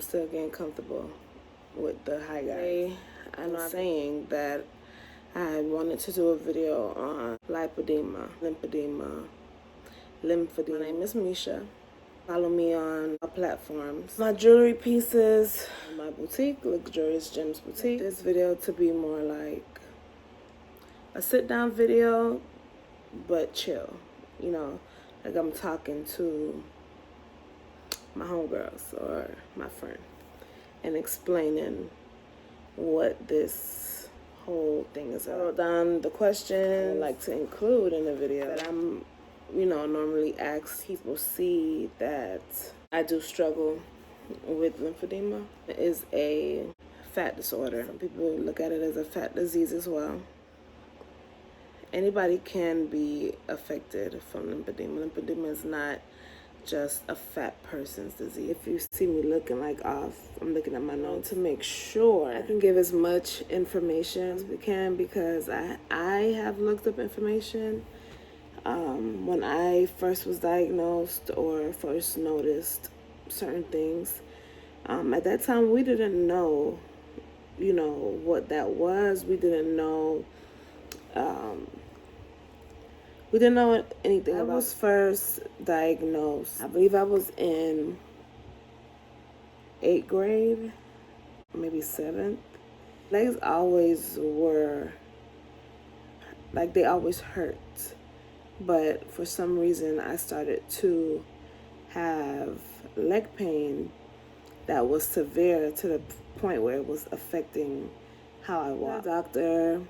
still getting comfortable with the hi guys. I'm saying that I wanted to do a video on lipedema, lymphedema. My name is Misha. Follow me on our platforms. My jewelry pieces, my boutique, Luxurious Gems Boutique. This video to be more like a sit-down video, but chill. You know, like I'm talking to my homegirls or my friend and explaining what this whole thing is about. I wrote down the questions I would like to include in the video that I'm, normally ask people see that I do struggle with lymphedema. It is a fat disorder. Some people look at it as a fat disease as well. Anybody can be affected from lymphedema. Lymphedema is not just a fat person's disease. If you see me looking like off, I'm looking at my notes to make sure I can give as much information as we can, because I have looked up information. When I first was diagnosed or first noticed certain things, at that time we didn't know, what that was. We didn't know anything about it. I was first diagnosed, I believe I was in 8th grade, maybe 7th. Legs always were, like, they always hurt. But for some reason, I started to have leg pain that was severe to the point where it was affecting how I walk. The doctor,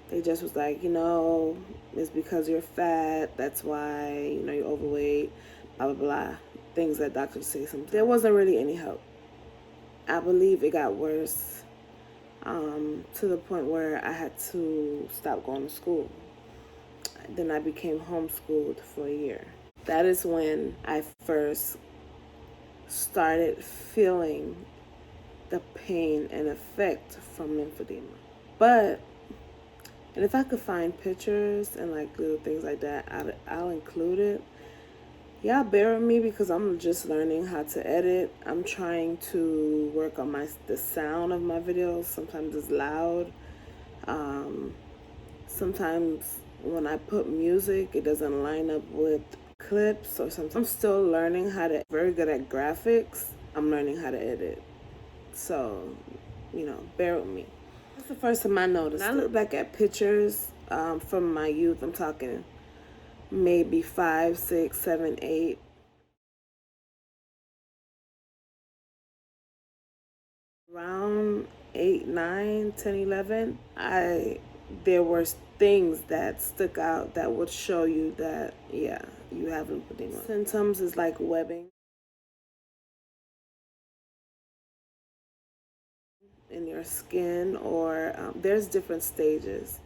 they just was like, it's because you're fat, that's why, you're overweight, blah, blah, blah. Things that doctors say sometimes. There wasn't really any help. I believe it got worse to the point where I had to stop going to school. Then I became homeschooled for a year. That is when I first started feeling the pain and effect from lymphedema. And if I could find pictures and like little things like that, I'll include it. Y'all bear with me because I'm just learning how to edit. I'm trying to work on the sound of my videos. Sometimes it's loud. Sometimes when I put music, it doesn't line up with clips or something. I'm still learning very good at graphics. I'm learning how to edit. So, bear with me. That's the first time I noticed. When I look back at pictures from my youth, I'm talking maybe 5, 6, 7, 8. Around 8, 9, 10, 11, there were things that stuck out that would show you that, yeah, you have lymphedema. Symptoms is like webbing in your skin, or there's different stages.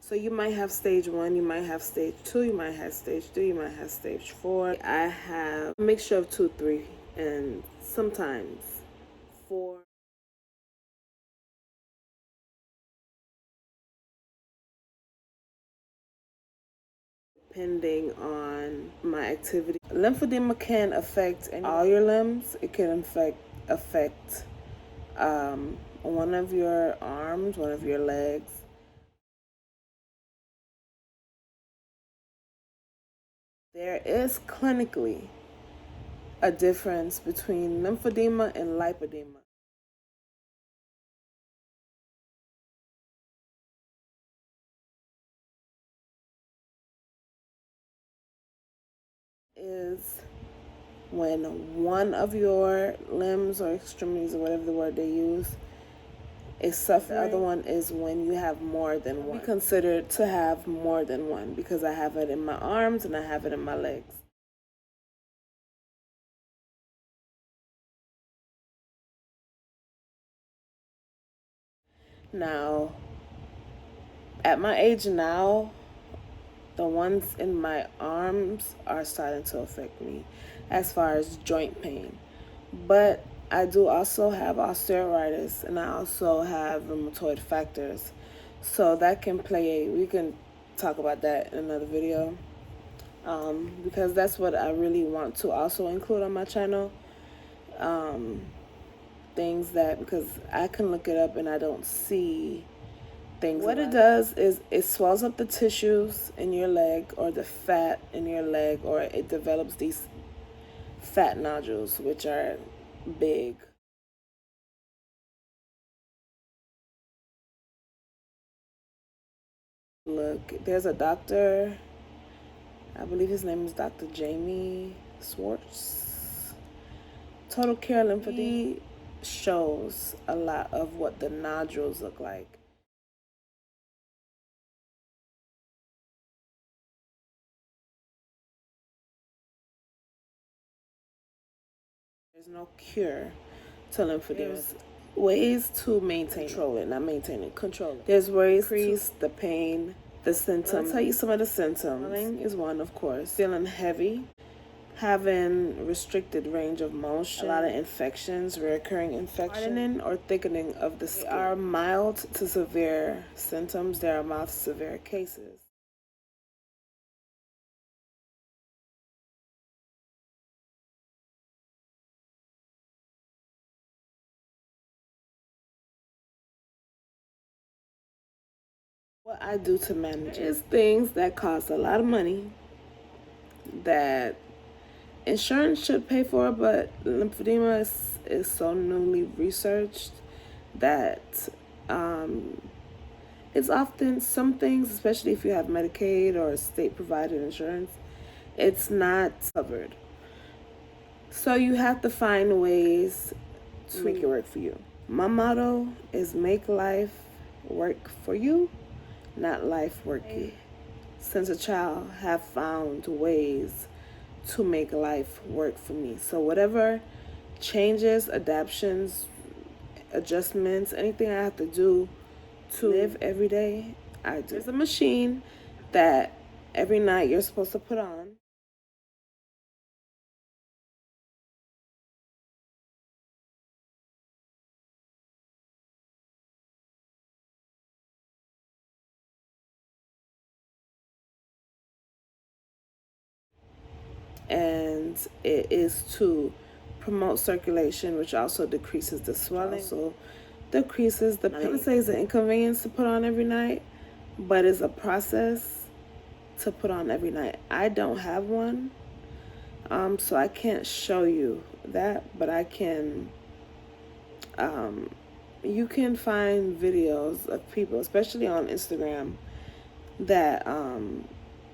So you might have stage 1, you might have stage 2, you might have stage 3, you might have stage 4. I have a mixture of 2, 3, and sometimes 4. Depending on my activity. Lymphedema can affect all your limbs. It can affect one of your arms, one of your legs. There is clinically a difference between lymphedema and lipedema. Is when one of your limbs or extremities, or whatever the word they use, is suffering. The other one is when you have more than one. Be considered to have more than one, because I have it in my arms and I have it in my legs. Now, at my age now, the ones in my arms are starting to affect me as far as joint pain. But I do also have osteoarthritis, and I also have rheumatoid factors. So that can play, we can talk about that in another video, because that's what I really want to also include on my channel. Things that, because I can look it up and I don't see things. What it does is it swells up the tissues in your leg or the fat in your leg, or it develops these fat nodules, which are big. Look, there's a doctor, I believe his name is Dr. Jamie Swartz. Total Care Lymphedema shows a lot of what the nodules look like. There's no cure to lymphedema. There's ways to maintain control it, not maintain it, control it. There's ways to increase the pain, the symptoms. I'll tell you some of the symptoms. Swelling is one, of course. Feeling heavy, having restricted range of motion, a lot of infections, recurring infection, hardening or thickening of the skin. There are mild to severe symptoms. There are mild to severe cases. What I do to manage is things that cost a lot of money that insurance should pay for, but lymphedema is so newly researched that it's often some things, especially if you have Medicaid or state provided insurance, it's not covered. So you have to find ways to make it work for you. My motto is make life work for you, not life work you. Since a child, have found ways to make life work for me. So whatever changes, adaptations, adjustments, anything I have to do to live every day, I do. There's a machine that every night you're supposed to put on. And it is to promote circulation, which also decreases the swelling, also decreases the pain. I'm not gonna say it's an inconvenience to put on every night, but it's a process to put on every night. I don't have one, so I can't show you that, but I can, you can find videos of people, especially on Instagram, that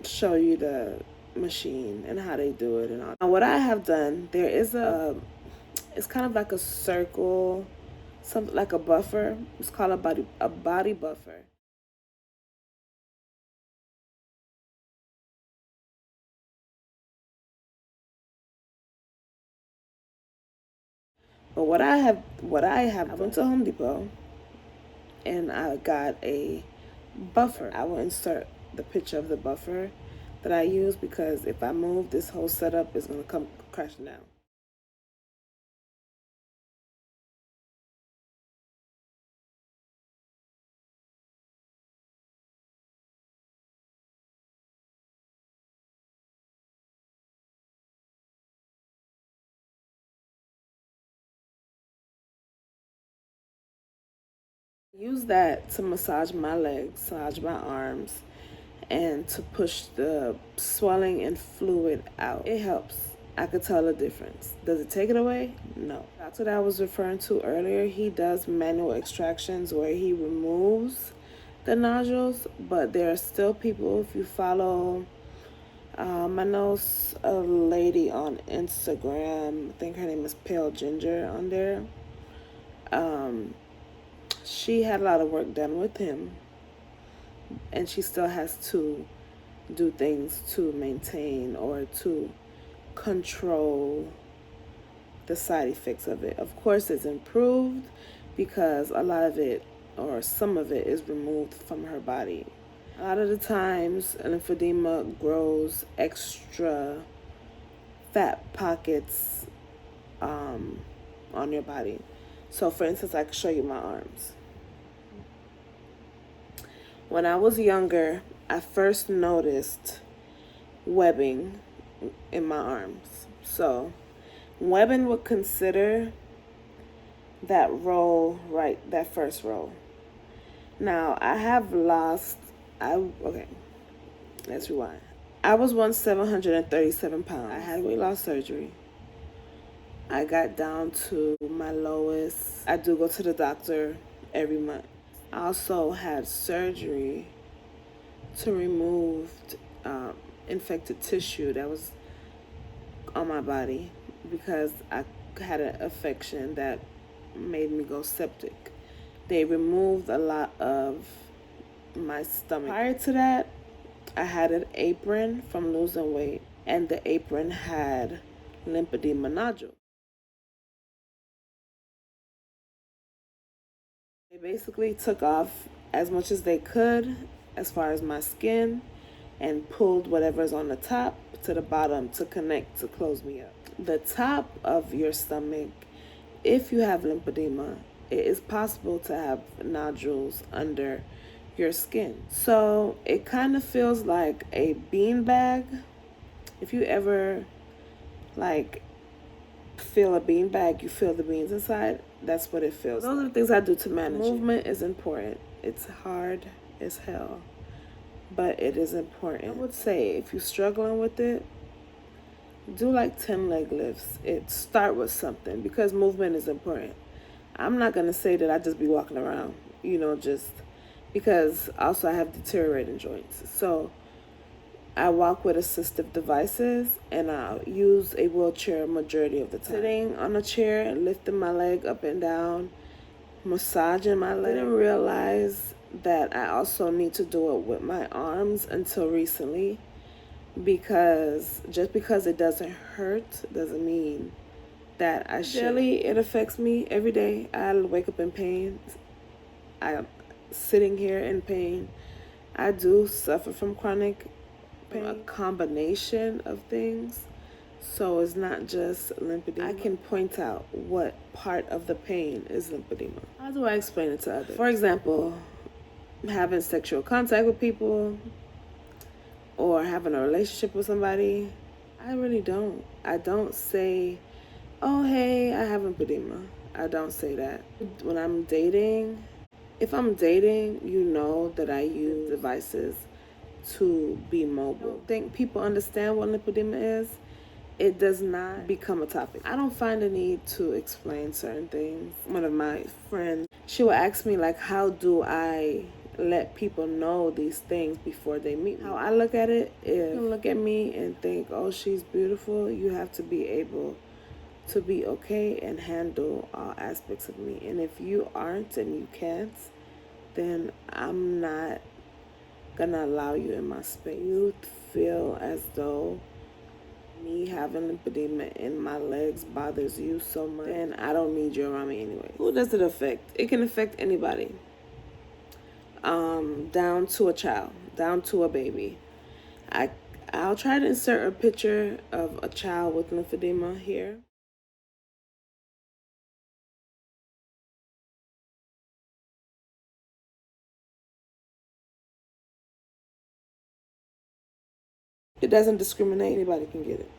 show you the machine and how they do it and all. Now, what I have done, there is it's kind of like a circle, something like a buffer. It's called a body buffer. But I went to Home Depot and I got a buffer. I will insert the picture of the buffer that I use, because if I move, this whole setup is going to come crashing down. Use that to massage my legs, massage my arms, and to push the swelling and fluid out. It helps. I could tell the difference. Does it take it away? No. The doctor that I was referring to earlier, he does manual extractions where he removes the nodules, but there are still people, if you follow, I know a lady on Instagram, I think her name is Pale Ginger on there. She had a lot of work done with him, and she still has to do things to maintain or to control the side effects of it. Of course, it's improved because a lot of it, or some of it, is removed from her body. A lot of the times, lymphedema grows extra fat pockets on your body. So for instance, I can show you my arms. When I was younger, I first noticed webbing in my arms. So webbing would consider that row, right, that first row. Now I have lost, okay, let's rewind. I was once 737 pounds. I had weight loss surgery. I got down to my lowest. I do go to the doctor every month. I also had surgery to remove infected tissue that was on my body because I had an infection that made me go septic. They removed a lot of my stomach. Prior to that, I had an apron from losing weight, and the apron had lymphedema nodule. They basically took off as much as they could as far as my skin and pulled whatever's on the top to the bottom to connect to close me up. The top of your stomach, if you have lymphedema, it is possible to have nodules under your skin. So it kind of feels like a bean bag. If you ever like feel a bean bag, you feel the beans inside, that's what it feels like. Those are the things I do to manage it. Movement is important. It's hard as hell, but it is important. I would say if you're struggling with it, do like 10 leg lifts. Start with something because movement is important. I'm not going to say that I just be walking around, just because also I have deteriorating joints. So I walk with assistive devices and I use a wheelchair majority of the time. Sitting on a chair, lifting my leg up and down, massaging my leg. I didn't realize that I also need to do it with my arms until recently, because just because it doesn't hurt doesn't mean that I should. Daily, it affects me every day. I wake up in pain. I'm sitting here in pain. I do suffer from chronic pain, a combination of things. So it's not just lymphedema. I can point out what part of the pain is lymphedema. How do I explain it to others? For example, having sexual contact with people or having a relationship with somebody. I really don't. I don't say, oh, hey, I have lymphedema. I don't say that. When I'm dating, if I'm dating, that I use devices to be mobile. I think people understand what lymphedema is. It does not become a topic. I don't find the need to explain certain things. One of my friends, she would ask me, like, how do I let people know these things before they meet me? How I look at it is, you look at me and think, oh, she's beautiful. You have to be able to be okay and handle all aspects of me. And if you aren't and you can't, then I'm not gonna allow you in my space. You feel as though me having lymphedema in my legs bothers you so much, then I don't need you around me anyway. Who does it affect? It can affect anybody. Down to a child, down to a baby. I'll try to insert a picture of a child with lymphedema here. It doesn't discriminate. Anybody can get it.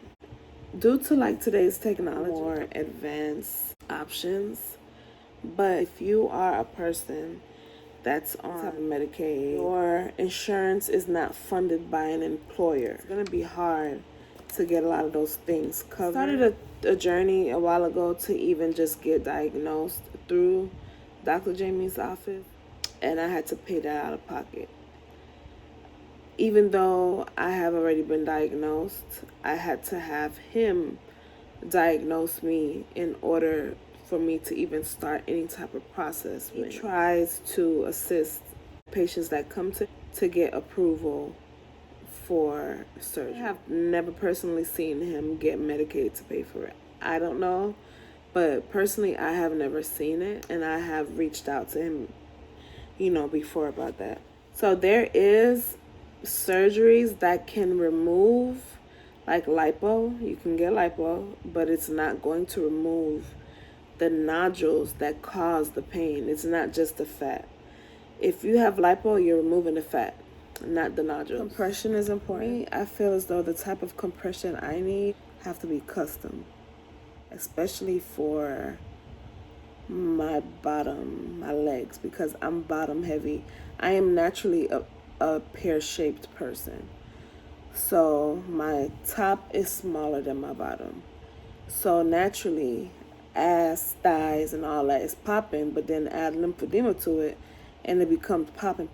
Due to today's technology, more advanced options. But if you are a person that's on Medicaid, your insurance is not funded by an employer, it's going to be hard to get a lot of those things covered. I started a journey a while ago to even just get diagnosed through Dr. Jamie's office, and I had to pay that out of pocket. Even though I have already been diagnosed, I had to have him diagnose me in order for me to even start any type of process. He tries to assist patients that come to get approval for surgery. I have never personally seen him get medicated to pay for it. I don't know, but personally I have never seen it, and I have reached out to him, before about that. So there is surgeries that can remove, like lipo. You can get lipo, but it's not going to remove the nodules that cause the pain. It's not just the fat. If you have lipo, you're removing the fat, not the nodules. Compression is important. I feel as though the type of compression I need have to be custom, especially for my bottom, my legs, because I'm bottom heavy. I am naturally a pear-shaped person. So my top is smaller than my bottom. So naturally, ass, thighs, and all that is popping, but then add lymphedema to it, and it becomes popping.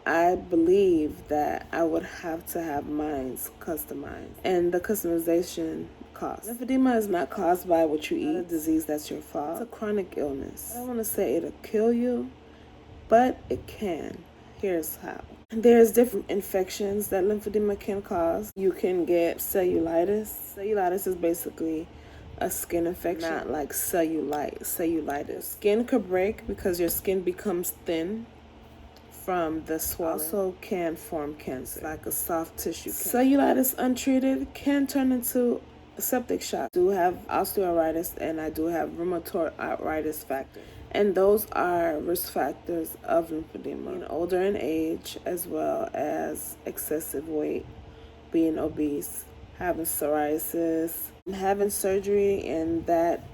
I believe that I would have to have mine customized, and the customization costs. Lymphedema is not caused by what you eat. It's a disease that's your fault. It's a chronic illness. I don't want to say it'll kill you, but it can. Here's how. There's different infections that lymphedema can cause. You can get cellulitis. Cellulitis is basically a skin infection, not like cellulitis. Skin could break because your skin becomes thin from the swelling. Also can form cancer, like a soft tissue cancer. Cellulitis untreated can turn into septic shock. I do have osteoarthritis and I do have rheumatoid arthritis factor. And those are risk factors of lymphedema. Being older in age, as well as excessive weight, being obese, having psoriasis, having surgery in that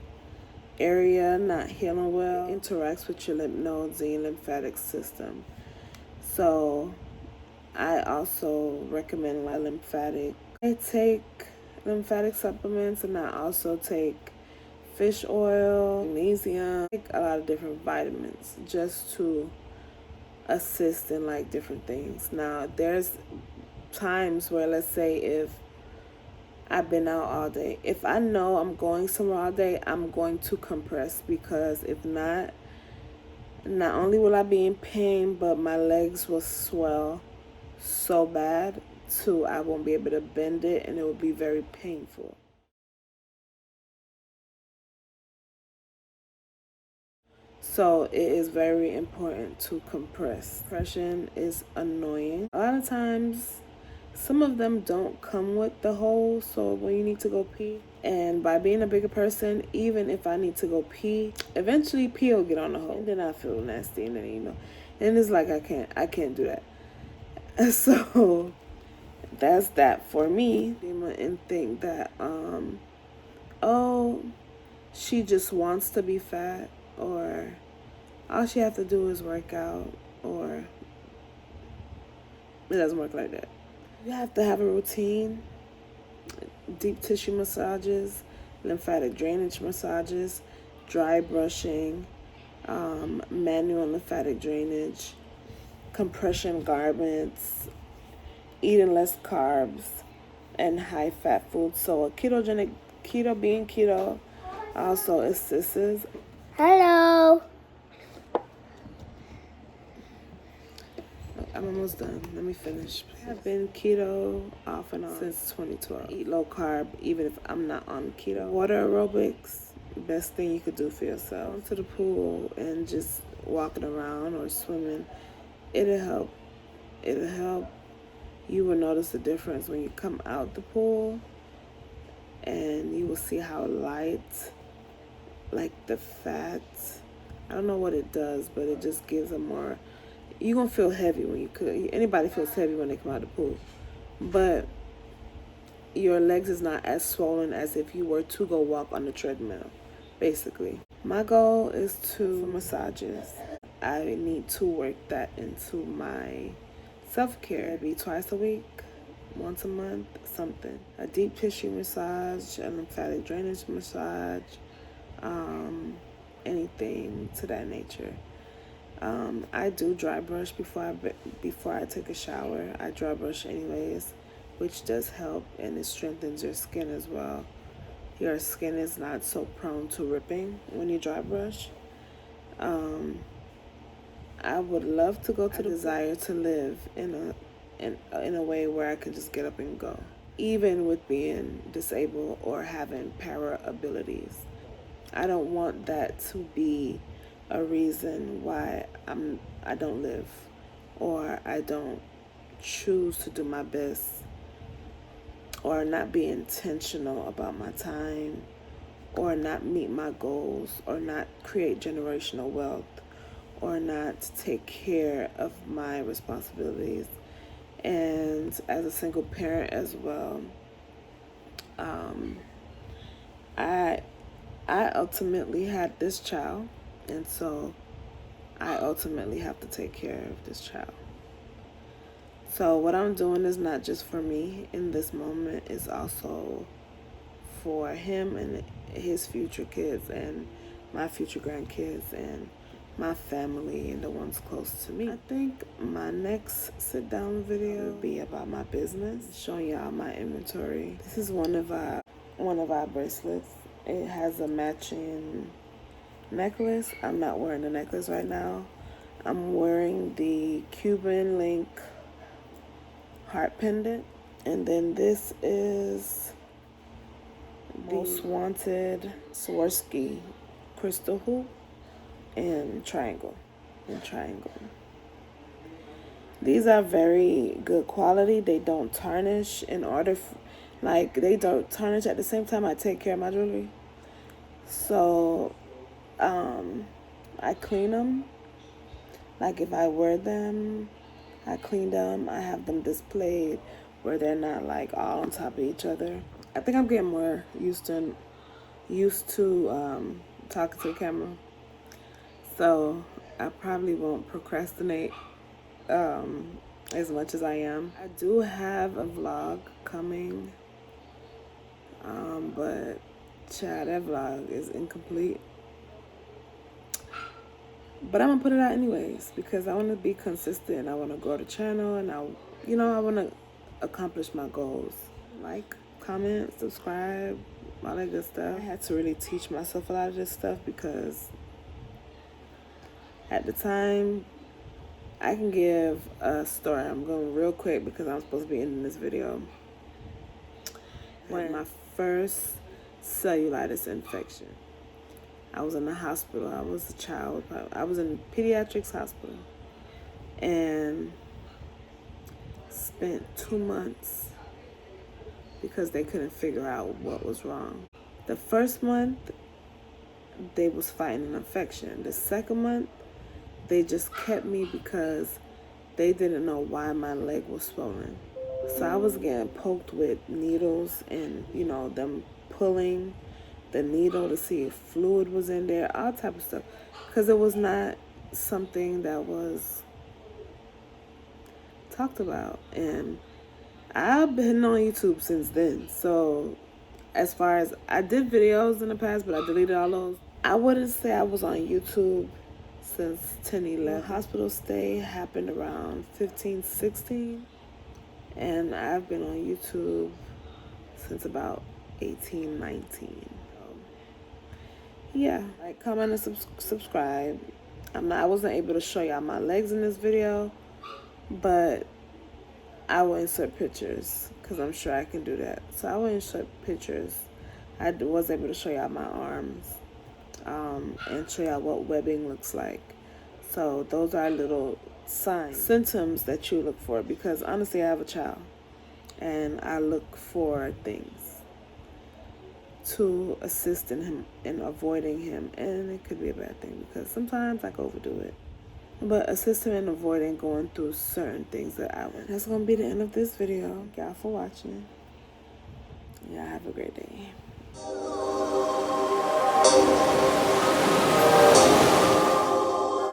area not healing well, interacts with your lymph nodes and your lymphatic system. So I also recommend my lymphatic. I take lymphatic supplements, and I also take fish oil, magnesium, take a lot of different vitamins just to assist in like different things. Now there's times where, let's say if I've been out all day, if I know I'm going somewhere all day, I'm going to compress, because if not only will I be in pain, but my legs will swell so bad too. I won't be able to bend it, and it will be very painful. So it is very important to compress. Compression is annoying. A lot of times, some of them don't come with the hole, so when you need to go pee, and by being a bigger person, even if I need to go pee, eventually pee will get on the hole, and then I feel nasty, and then and it's like I can't do that. So that's that for me. And think that oh, she just wants to be fat, or all she has to do is work out, or it doesn't work like that. You have to have a routine. Deep tissue massages, lymphatic drainage massages, dry brushing, manual lymphatic drainage, compression garments, eating less carbs, and high fat foods. So being keto also assists. Hello. I'm almost done. Let me finish. I've been keto off and on since 2012. Eat low carb even if I'm not on keto. Water aerobics, best thing you could do for yourself. Going to the pool and just walking around or swimming, it'll help. You will notice the difference when you come out the pool, and you will see how light, like the fat, I don't know what it does, but it just gives a more, you're going to feel heavy when you cook. Anybody feels heavy when they come out of the pool. But your legs is not as swollen as if you were to go walk on the treadmill, basically. My goal is to massages. I need to work that into my self-care. Maybe twice a week, once a month, something. A deep tissue massage, a lymphatic drainage massage, anything to that nature. I do dry brush before I take a shower. I dry brush anyways, which does help, and it strengthens your skin as well. Your skin is not so prone to ripping when you dry brush. I would love to go to the desire to live in a way where I can just get up and go, even with being disabled or having para abilities. I don't want that to be a reason why I don't live, or I don't choose to do my best, or not be intentional about my time, or not meet my goals, or not create generational wealth, or not take care of my responsibilities. And as a single parent as well, I ultimately had this child, and so I ultimately have to take care of this child. So what I'm doing is not just for me in this moment, it's also for him and his future kids and my future grandkids and my family and the ones close to me. I think my next sit down video will be about my business, showing y'all my inventory. This is one of our bracelets. It has a matching necklace. I'm not wearing the necklace right now. I'm wearing the Cuban link heart pendant, and then this is the Most Wanted Swarovski crystal hoop and triangle. These are very good quality. They don't tarnish. They don't tarnish. At the same time, I take care of my jewelry, so I clean them. Like if I wear them, I clean them. I have them displayed where they're not like all on top of each other. I think I'm getting more used to talking to the camera, so I probably won't procrastinate as much as I am. I do have a vlog coming, but child, that vlog is incomplete. But I'm gonna put it out anyways because I want to be consistent. I want to grow the channel, and I want to accomplish my goals. Like, comment, subscribe, all that good stuff. I had to really teach myself a lot of this stuff because at the time, I can give a story. I'm going real quick because I'm supposed to be ending this video. When my first cellulitis infection, I was in the hospital. I was a child. I was in pediatrics hospital and spent 2 months because they couldn't figure out what was wrong. The first month, they was fighting an infection. The second month, they just kept me because they didn't know why my leg was swollen. So I was getting poked with needles and, them pulling the needle to see if fluid was in there, all type of stuff. Because it was not something that was talked about. And I've been on YouTube since then. So as far as I did videos in the past, but I deleted all those. I wouldn't say I was on YouTube since 10-11. Hospital stay happened around 15-16. And I've been on YouTube since about 18-19. Yeah, like, comment, and subscribe. I wasn't able to show y'all my legs in this video, but I will insert pictures because I'm sure I can do that. So I will insert pictures. I was able to show y'all my arms and show y'all what webbing looks like. So those are little symptoms that you look for, because honestly, I have a child and I look for things to assist in him in avoiding him, and it could be a bad thing because sometimes I can overdo it, but assist him in avoiding going through certain things that I went. That's gonna be the end of this video. Thank y'all for watching. Yeah, have a great day.